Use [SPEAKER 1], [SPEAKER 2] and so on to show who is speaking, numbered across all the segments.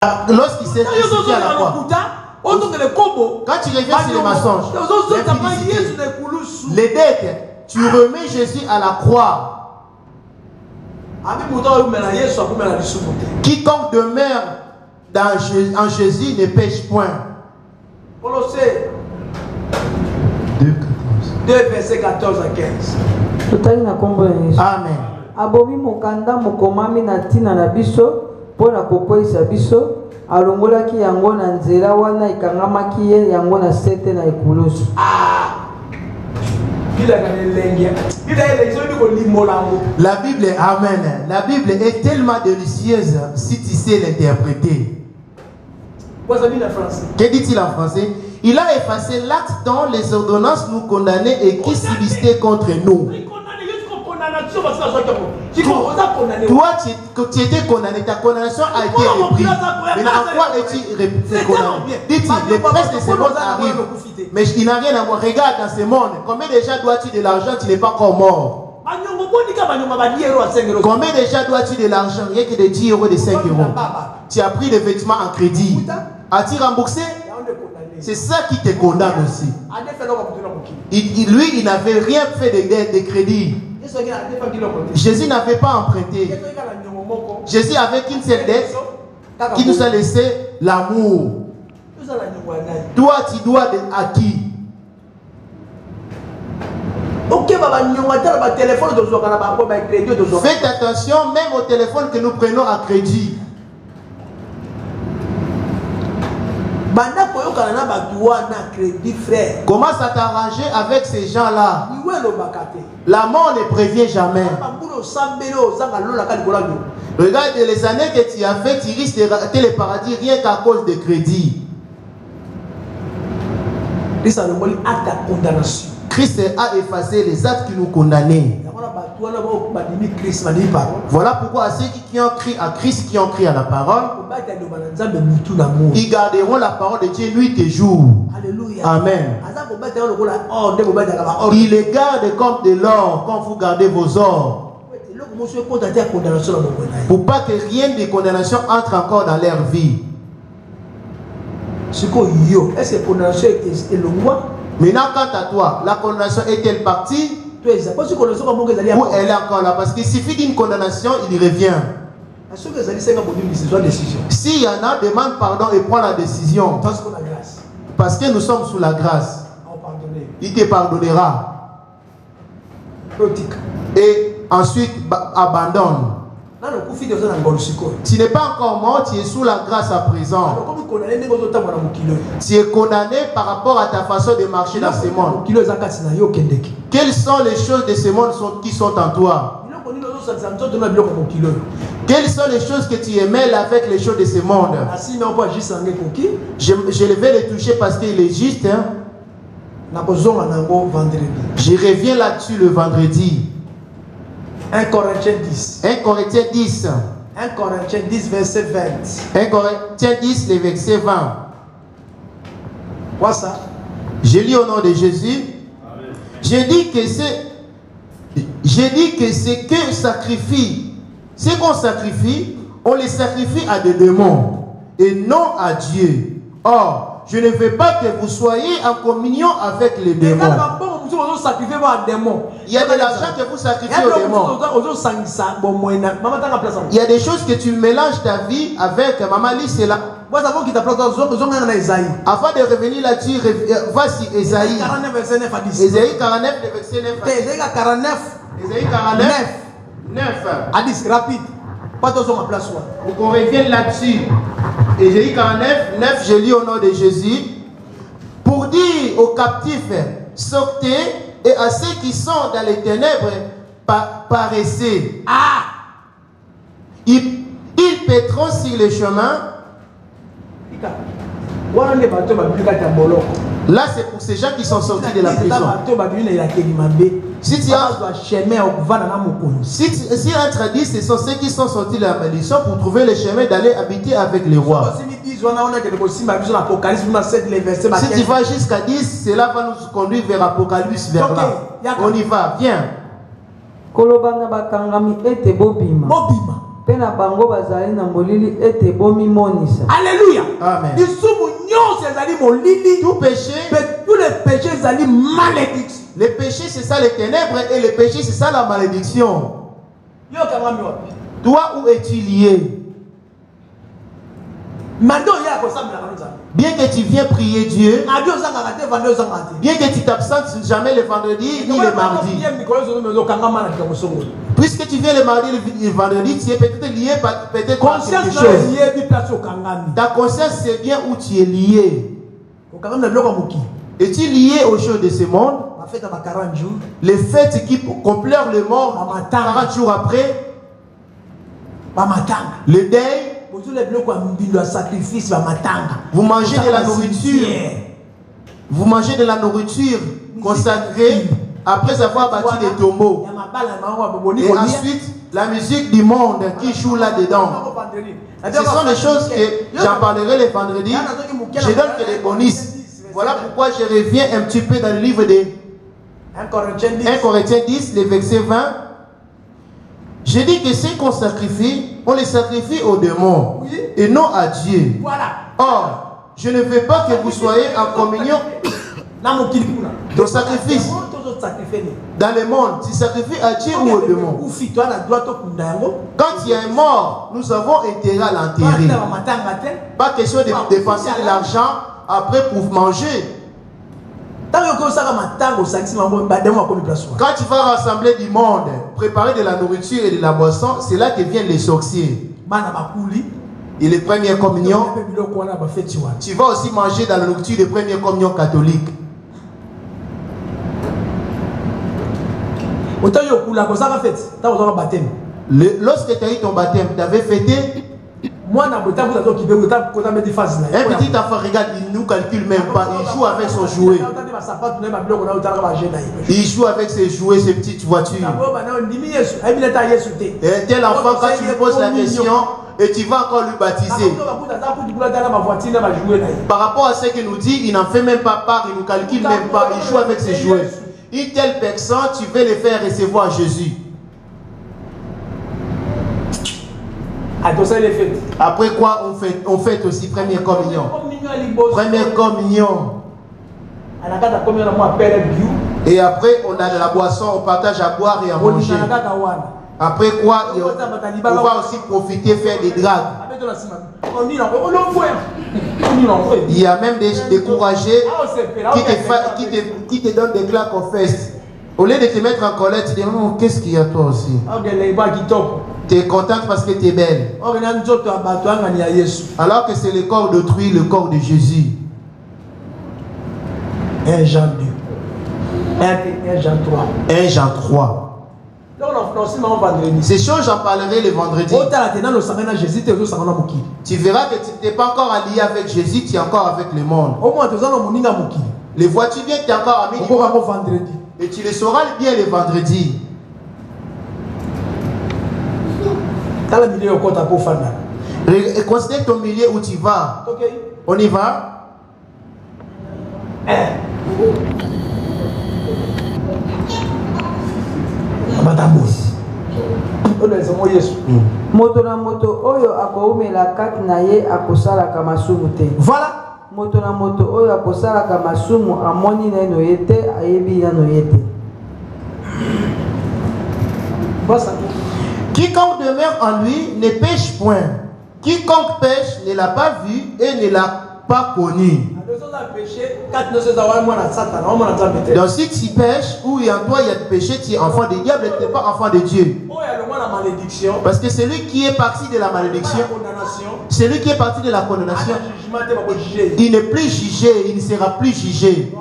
[SPEAKER 1] Lorsqu'il s'est ressuscité à la croix, quand tu reviens sur les mensonges, les dettes, tu remets Jésus à la croix. Quiconque demeure en Jésus ne pêche point.
[SPEAKER 2] 2 versets 14 à 15.
[SPEAKER 1] Amen.
[SPEAKER 3] Abomi mokanda mokomami na tina na biso pona kokwesa biso alongolaki yango na nzela wana ikangamaki ye yango na sete na ekulusu.
[SPEAKER 1] La Bible, amen. La Bible est tellement délicieuse si tu sais l'interpréter. Que dit-il en français? Il a effacé l'acte dont les ordonnances nous condamnaient et qui subsistaient contre nous. Toi, tu étais condamné, ta condamnation a été reprise. Mais en quoi es-tu condamné? Dites-il, les princes de ce monde arrivent. Mais il n'a rien à voir. Regarde dans ce monde. Combien déjà dois-tu de l'argent? Tu n'es pas encore mort. Combien déjà dois-tu de l'argent? Rien que de 10 euros, de 5 euros. Tu as pris les vêtements en crédit. As-tu remboursé? C'est ça qui te condamne aussi. Lui, il n'avait rien fait de crédit. Jésus n'avait pas emprunté. Jésus avait qu'une seule dette qui nous a laissé l'amour. Toi, tu dois à qui? Faites attention même au téléphone que nous prenons à crédit. Commence à t'arranger avec ces gens-là. La mort ne prévient jamais. Regarde les années que tu as fait, tu risques de rater le paradis rien qu'à cause de crédit. Christ a effacé les actes qui nous condamnaient. Voilà pourquoi ceux qui ont crié à Christ, qui ont crié à la parole, ils garderont la parole de Dieu nuit et jour. Amen. Il les garde comme de l'or, quand vous gardez vos ors. Pour pas que rien de condamnation entre encore dans leur vie. Maintenant, quant à toi, la condamnation est-elle partie? Ou elle est encore là? Parce qu'il suffit d'une condamnation, il revient. S'il y en a, demande pardon et prends la décision. Parce que nous sommes sous la grâce. Il te pardonnera. Et ensuite, abandonne. Tu n'es pas encore mort, tu es sous la grâce à présent. Tu es condamné par rapport à ta façon de marcher dans ce monde. Quelles sont les choses de ce monde qui sont en toi? Quelles sont les choses que tu mêles avec les choses de ce monde? Je vais les toucher parce qu'il est juste. Hein? Je reviens là-dessus le vendredi.
[SPEAKER 2] 1 Corinthiens 10.
[SPEAKER 1] 1 Corinthiens 10.
[SPEAKER 2] 1 Corinthiens 10, verset 20.
[SPEAKER 1] 1 Corinthiens 10, le verset 20.
[SPEAKER 2] Quoi ça?
[SPEAKER 1] Je lis au nom de Jésus. Amen. Je dis que ce que sacrifie, ce qu'on sacrifie, on les sacrifie à des démons et non à Dieu. Or, je ne veux pas que vous soyez en communion avec les démons. Il y a de l'argent que vous sacrifiez aux démons. Il y a des choses que tu mélanges ta vie avec. Maman lit cela. Avant de revenir là-dessus, voici Ésaïe. Ésaïe 49, verset 9.
[SPEAKER 2] Ésaïe 49.
[SPEAKER 1] Ésaïe 49. 9.
[SPEAKER 2] À 10, rapide. Pas de son place.
[SPEAKER 1] Pour qu'on revienne là-dessus. Ésaïe 49, 9, je lis au nom de Jésus. Pour dire aux captifs, sortez, et à ceux qui sont dans les ténèbres, paraissez. Ils pétront sur le chemin. Là, c'est pour ces gens qui sont sortis de la prison. Si un tradit, ce sont ceux qui sont sortis de la malédiction pour trouver le chemin d'aller habiter avec les rois. Si tu vas jusqu'à 10, cela va nous conduire vers Apocalypse, vers là. On y va, viens.
[SPEAKER 3] Pena bango bazali na molili ete bomi monisa.
[SPEAKER 2] Alléluia.
[SPEAKER 1] Amen. Tout péché,
[SPEAKER 2] tous les péchés zali malédiction.
[SPEAKER 1] les péchés c'est ça les ténèbres et les péchés c'est ça la malédiction. Toi où es-tu lié? Bien que tu viens prier Dieu, bien que tu t'absentes jamais le vendredi ni le mardi, puisque tu viens le mardi et le vendredi, tu es peut-être lié peut-être par quelque chose. Ta conscience c'est bien où tu es lié. Es-tu lié aux choses de ce monde? Les fêtes qu'on pleure le mort 40 jours après, le deuil. Vous mangez de la nourriture. Vous mangez de la nourriture consacrée après avoir bâti des tombeaux. Et ensuite, la musique du monde qui joue là-dedans. Ce sont des choses que j'en parlerai le vendredi. Je donne que des bonus. Voilà pourquoi je reviens un petit peu dans le livre de 1 Corinthiens 10, le verset 20. J'ai dit que ce qu'on sacrifie, on les sacrifie aux démons et non à Dieu. Or, je ne veux pas que vous soyez en communion de sacrifice. Dans le monde, tu sacrifies à Dieu ou aux démons. Quand il y a un mort, nous avons intérêt à l'enterrer. Pas question de dépenser de l'argent après pour manger. Quand tu vas rassembler du monde, préparer de la nourriture et de la boisson, c'est là que viennent les sorciers. Et les premières communions, tu vas aussi manger dans la nourriture des premières communions catholiques. Lorsque tu as eu ton baptême, tu avais fêté. Un petit enfant regarde, il ne nous calcule même pas, il joue avec son jouet. Il joue avec ses jouets, ses petites voitures. Et tel enfant, quand tu lui poses la question, et tu vas encore lui baptiser. Par rapport à ce qu'il nous dit, il n'en fait même pas part, il ne nous calcule même pas, il joue avec ses jouets. Une telle personne, tu veux le faire recevoir Jésus. Après quoi on fait aussi première communion. Première communion. Et après on a de la boisson, on partage à boire et à manger. Après quoi on va aussi profiter, faire des dragues. Il y a même des découragés qui te donnent des claques aux fesses. Au lieu de te mettre en colère, tu te dis oh, qu'est-ce qu'il y a toi aussi? Tu es contente parce que tu es belle. Alors que c'est le corps d'autrui, le corps de Jésus.
[SPEAKER 2] 1 Jean 2. 1 Jean 3.
[SPEAKER 1] 1 Jean 3. Ces choses, j'en parlerai le vendredi. Tu verras que tu n'es pas encore allié avec Jésus, tu es encore avec le monde. Les voitures viennent, tu es encore ami. Et tu le sauras bien le vendredi. Et considère ton milieu où tu vas. On y va?
[SPEAKER 3] Moto na moto oyo akoumela kati na ye akosalaka masumu te.
[SPEAKER 2] Voilà.
[SPEAKER 3] Moto na moto oyo akosalaka masumu amoni na no yete ayebi na no yete.
[SPEAKER 1] Quiconque demeure en lui ne pêche point. Quiconque pêche ne l'a pas vu et ne l'a pas connu. Donc si tu pêches ou en toi il y a du péché, tu es enfant du diable, tu n'es pas enfant de Dieu. Parce que celui qui est parti de la malédiction, celui qui est parti de la condamnation, il n'est plus jugé, il ne sera plus jugé.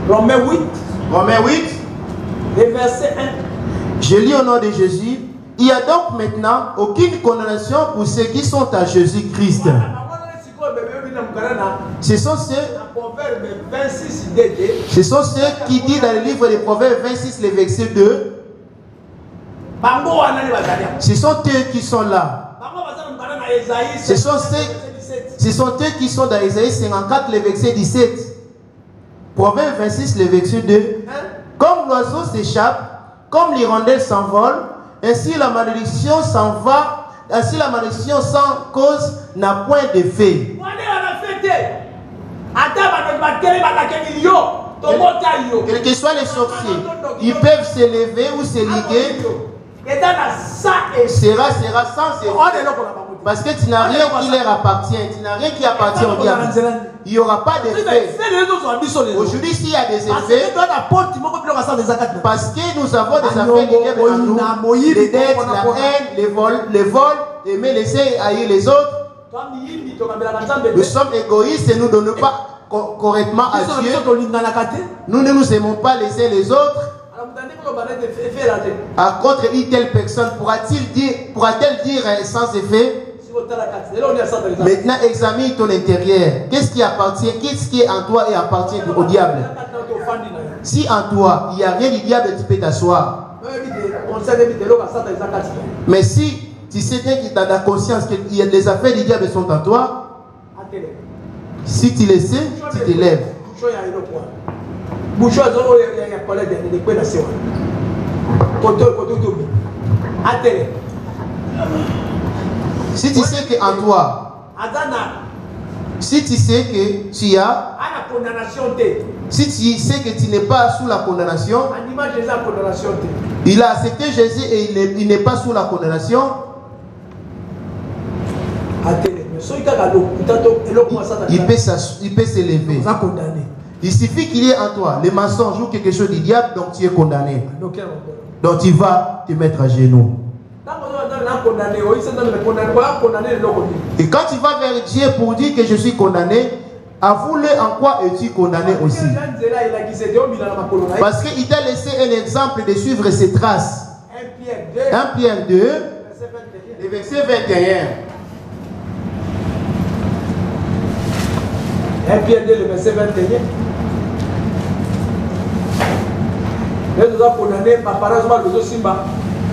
[SPEAKER 2] Romains 8.
[SPEAKER 1] Romains 8.
[SPEAKER 2] Le verset 1.
[SPEAKER 1] Je lis au nom de Jésus. Il n'y a donc maintenant aucune condamnation pour ceux qui sont à Jésus-Christ. Ce sont ceux qui disent dans le livre des Proverbes 26, le verset 2. Ce sont eux qui sont là. Ce sont eux qui sont dans Isaïe 54, le verset 17. Proverbe 26, le verset 2. Comme l'oiseau s'échappe Comme l'hirondelle s'envole, ainsi la malédiction s'en va, ainsi la malédiction sans cause n'a point d'effet. Quels que soient les sorciers, ils peuvent s'élever ou s'éliguer. Sera sans effet. Parce que tu n'as rien qui leur appartient. Tu n'as rien qui appartient au diable. Il n'y aura pas d'effet. Aujourd'hui, s'il y a des effets, parce que nous avons des affaires du diable en nous, les dettes, la haine, les vols, aimer laisser haïr les autres. Nous sommes égoïstes et nous ne donnons pas correctement à Dieu. Nous ne nous aimons pas les uns les autres. À contre une telle personne pourra-t-elle dire sans effet? Maintenant examine ton intérieur. Qu'est-ce qui appartient? Qu'est-ce qui est en toi et appartient au diable? Si en toi il n'y a rien du diable, tu peux t'asseoir. Mais si tu sais bien que dans ta conscience que les affaires du diable sont en toi, si tu le sais, tu te lèves. Si tu sais que en toi, si tu sais que tu as, si tu sais que tu n'es pas sous la condamnation, il a accepté Jésus et il n'est pas sous la condamnation. Il peut s'élever. Il suffit qu'il y ait en toi les mensonges ou quelque chose du diable, donc tu es condamné. Donc tu vas te mettre à genoux. Et quand tu vas vers Dieu pour dire que je suis condamné, avoue-le en quoi es-tu condamné aussi. Parce qu'il t'a laissé un exemple de suivre ses traces. 1 Pierre 2, le verset 21.
[SPEAKER 2] 1 Pierre 2, le verset 21.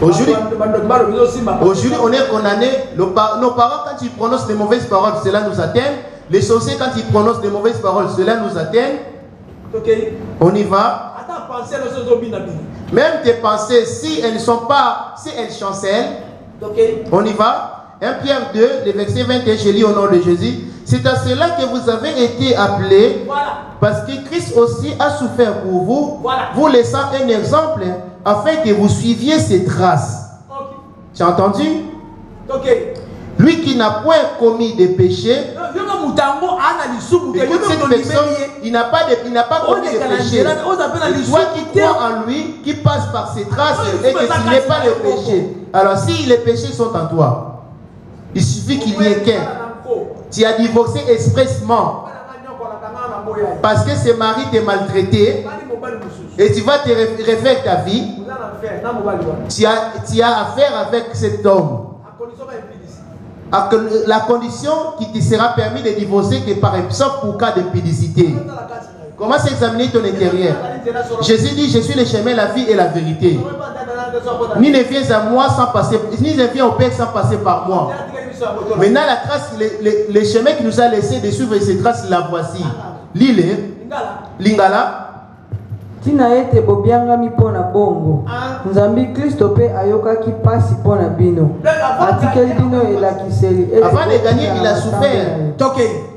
[SPEAKER 1] Aujourd'hui, on est condamné. Nos parents, quand ils prononcent des mauvaises paroles, cela nous atteint. Les sorciers, quand ils prononcent des mauvaises paroles, cela nous atteint. On y va. Même tes pensées, si elles ne sont pas, si elles chancellent, on y va. 1 Pierre 2, le verset 21, je lis au nom de Jésus. C'est à cela que vous avez été appelés, parce que Christ aussi a souffert pour vous, vous laissant un exemple, afin que vous suiviez ses traces. Tu as entendu? Lui qui n'a point commis de péché, écoute cette personne, il n'a pas commis de péché. Toi qui crois en lui, qui passe par ses traces, et que tu n'es pas le péché. Alors si les péchés sont en toi, il suffit qu'il n'y ait qu'un. Tu as divorcé expressement parce que ce mari t'a maltraité et tu vas te refaire ta vie. Tu as affaire avec cet homme. La condition qui te sera permis de divorcer que par exemple pour cas d'impudicité. Comment s'examiner ton intérieur? Jésus dit, je suis le chemin, la vie et la vérité. Ni ne viens à moi sans passer, ni ne viens au Père sans passer par moi. Maintenant la trace, le chemin qui nous a laissé de suivre ces traces, la voici. Lile, Lingala.
[SPEAKER 3] Tina ete bobiangami pona bongo. Nzambi Kristo pe ayoka ki pasi pona bino. Atikeli bino elakiseli.
[SPEAKER 1] Avant de gagner, il a souffert.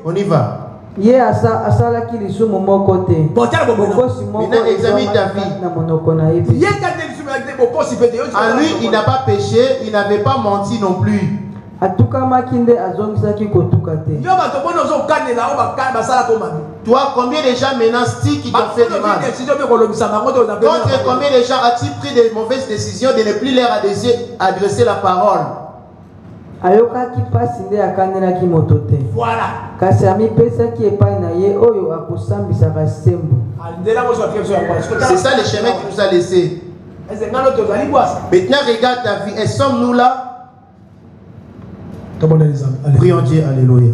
[SPEAKER 1] On y va.
[SPEAKER 3] Ye asala ki lisumu moko te.
[SPEAKER 1] Maintenant examine ta vie. En lui, il n'a pas péché, il n'avait pas menti non plus. Toi, combien de gens maintenant qui t'ont fait du mal? Donc, combien de gens as-tu pris de mauvaises décisions de ne plus leur adresser la parole?
[SPEAKER 2] Voilà.
[SPEAKER 1] C'est ça le chemin qui nous a laissé. Maintenant, regarde ta vie. Et sommes-nous là? Prions Dieu, alléluia.